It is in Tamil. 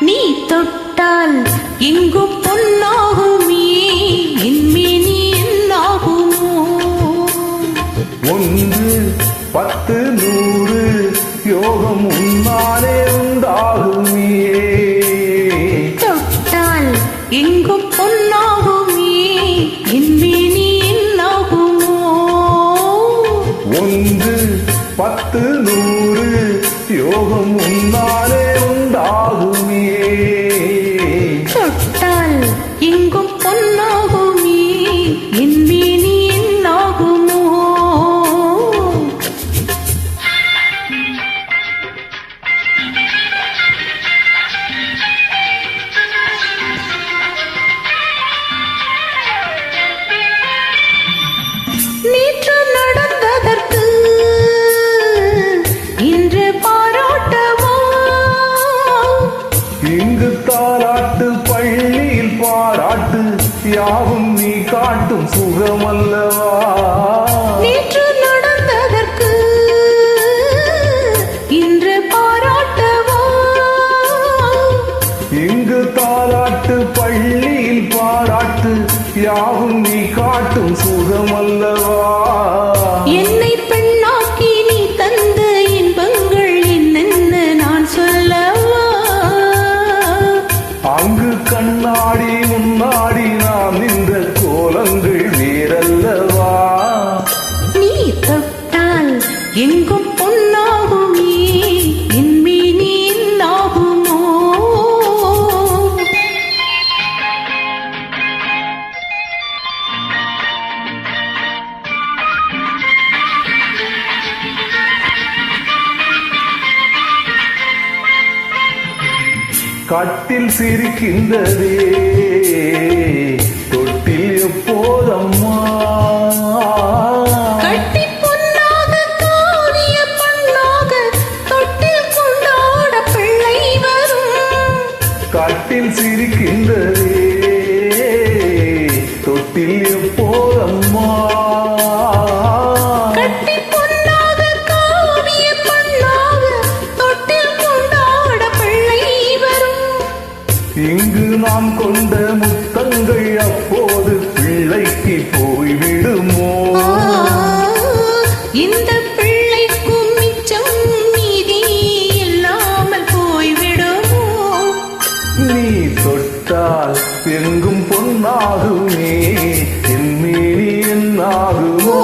நீ தொட்டால் எங்கும் பொன்னாகுமே என்மேனி என்னாகுமோ 1 10 100 யோகம் உன்னாலே உண்டாகுமே தொட்டால் எங்கும் பொன்னாகுமே என்மேனி என்னாகுமோ 1 10 100 யோகம் உன்னாலே உண்டாகுமே தொட்டால் எங்கும் பொன்னாகுமே என்மேனி என்னாகுமோ நேற்று நடந்ததற்கு இன்று பாராட்டவா இங்கு தாலாட்டு பள்ளியில் பாராட்டு யாவும் நீ காட்டும் சுகமல்லவா நேற்று நடந்ததற்கு இன்று பாராட்டவா இங்கு தாலாட்டு பள்ளியில் பாராட்டு யாவும் நீ காட்டும் சுகமல்லவா என்னை பெண்ணாக்கி நீ தந்த இன்பங்கள் என்னென்ன நான் சொல்லவா அங்கு கண்ணாடி முன்னாடி நாம் நின்ற கோலங்கள் வேறல்லவா நீ தொட்டால் எங்கும் பொன்னாகுமே என்மேனி என்னாகுமோ கட்டில் சிரிக்கின்றதே தொட்டில் எப்போதம்மா கட்டி பொன்னாக காவிய பண்ணாக தொட்டில் கொண்டாட பிள்ளை வரும் கட்டில் சிரிக்கின்றதே தொட்டில் எப்போதம்மா கட்டி பொன்னாக காவிய பண்ணாக தொட்டில் கொண்டாட பிள்ளை வரும் இங்கு நாம் கொண்ட முத்தங்கள் அப்போது பிள்ளைக்கு போய்விடுமோ இந்த பிள்ளைக்கும் மிச்சம் மீதி இல்லாமல் போய்விடுமோ நீ தொட்டால் எங்கும் பொன்னாகுமே என் மேனி என்னாகுமோ